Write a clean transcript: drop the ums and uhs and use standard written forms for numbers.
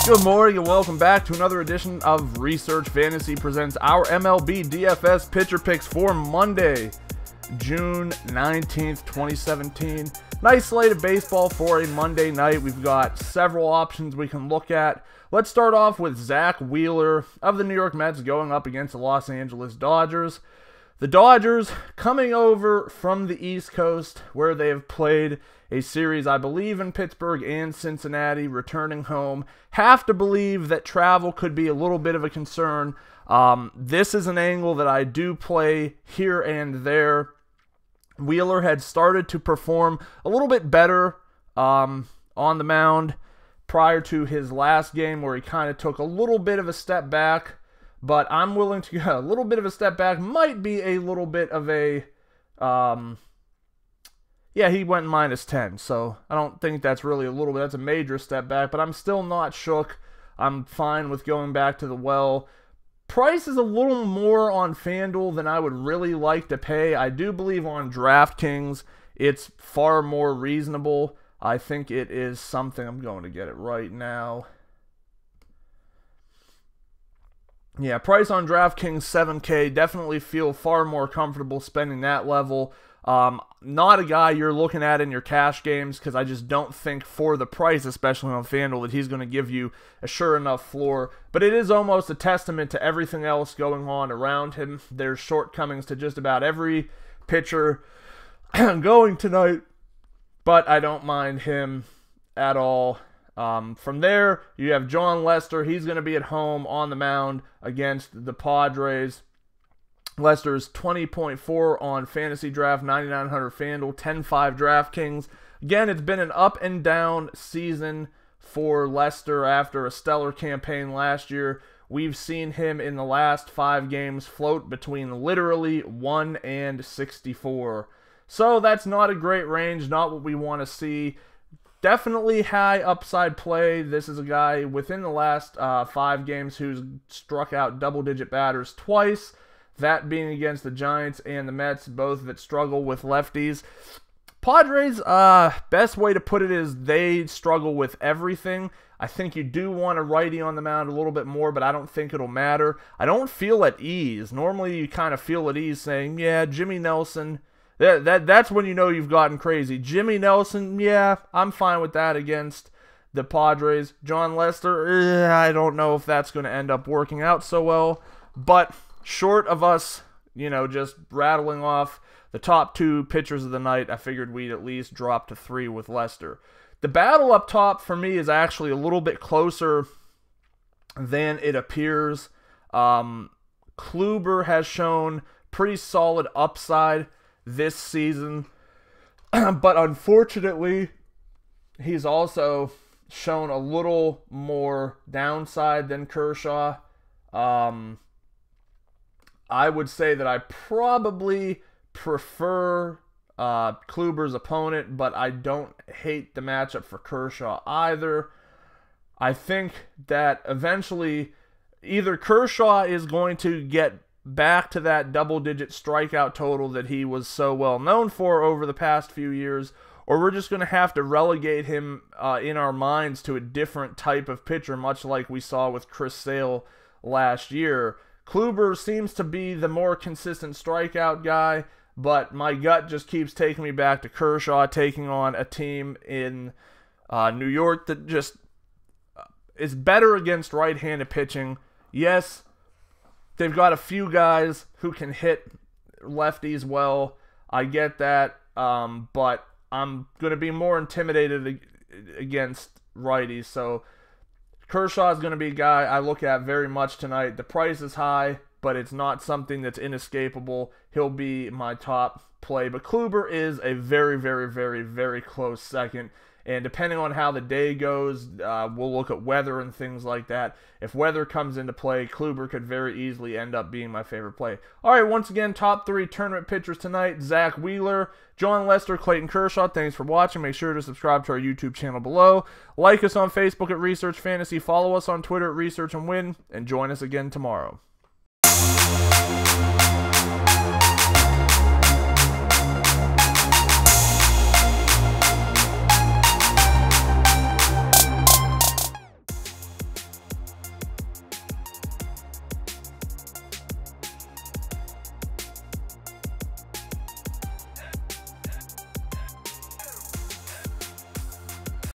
Good morning and welcome back to another edition of Research Fantasy presents our MLB DFS pitcher picks for Monday, June 19th, 2017. Nice slate of baseball for a Monday night. We've got several options we can look at. Let's start off with Zack Wheeler of the New York Mets going up against the Los Angeles Dodgers. The Dodgers coming over from the East Coast where they have played a series, I believe, in Pittsburgh and Cincinnati, returning home. Have to believe that travel could be a little bit of a concern. This is an angle that I do play here and there. Wheeler had started to perform a little bit better on the mound prior to his last game where he kind of took a little bit of a step back. But I'm willing to go a little bit of a step back. Might be a little bit of a... yeah, he went -10, so I don't think that's really a little bit. That's a major step back, but I'm still not shook. I'm fine with going back to the well. Price is a little more on FanDuel than I would really like to pay. I do believe on DraftKings it's far more reasonable. I think it is something. I'm going to get it right now. Yeah, price on DraftKings $7K. Definitely feel far more comfortable spending that level. Not a guy you're looking at in your cash games because I just don't think for the price, especially on FanDuel, that he's going to give you a sure enough floor. But it is almost a testament to everything else going on around him. There's shortcomings to just about every pitcher going tonight, but I don't mind him at all. From there, you have Jon Lester. He's going to be at home on the mound against the Padres. Lester's 20.4 on Fantasy Draft, 9,900 FanDuel, 10.5 DraftKings. Again, it's been an up and down season for Lester after a stellar campaign last year. We've seen him in the last 5 games float between literally 1 and 64. So that's not a great range, not what we want to see. Definitely high upside play. This is a guy within the last 5 games who's struck out double-digit batters twice. That being against the Giants and the Mets, both that struggle with lefties. Padres, best way to put it is they struggle with everything. I think you do want a righty on the mound a little bit more, but I don't think it'll matter. I don't feel at ease. Normally you kind of feel at ease saying, yeah, Jimmy Nelson, that's when you know you've gotten crazy. Jimmy Nelson, yeah, I'm fine with that against the Padres. Jon Lester, I don't know if that's going to end up working out so well, but short of us, just rattling off the top 2 pitchers of the night, I figured we'd at least drop to 3 with Lester. The battle up top for me is actually a little bit closer than it appears. Kluber has shown pretty solid upside this season, but unfortunately, he's also shown a little more downside than Kershaw. I would say that I probably prefer Kluber's opponent, but I don't hate the matchup for Kershaw either. I think that eventually either Kershaw is going to get back to that double-digit strikeout total that he was so well known for over the past few years, or we're just going to have to relegate him in our minds to a different type of pitcher, much like we saw with Chris Sale last year. Kluber seems to be the more consistent strikeout guy, but my gut just keeps taking me back to Kershaw taking on a team in New York that just is better against right-handed pitching. Yes, they've got a few guys who can hit lefties well. I get that, but I'm going to be more intimidated against righties, so Kershaw is going to be a guy I look at very much tonight. The price is high, but it's not something that's inescapable. He'll be my top play. But Kluber is a very, very, very, very close second. And depending on how the day goes, we'll look at weather and things like that. If weather comes into play, Kluber could very easily end up being my favorite play. All right, once again, top 3 tournament pitchers tonight: Zack Wheeler, Jon Lester, Clayton Kershaw. Thanks for watching. Make sure to subscribe to our YouTube channel below. Like us on Facebook at Research Fantasy. Follow us on Twitter at Research and Win. And join us again tomorrow.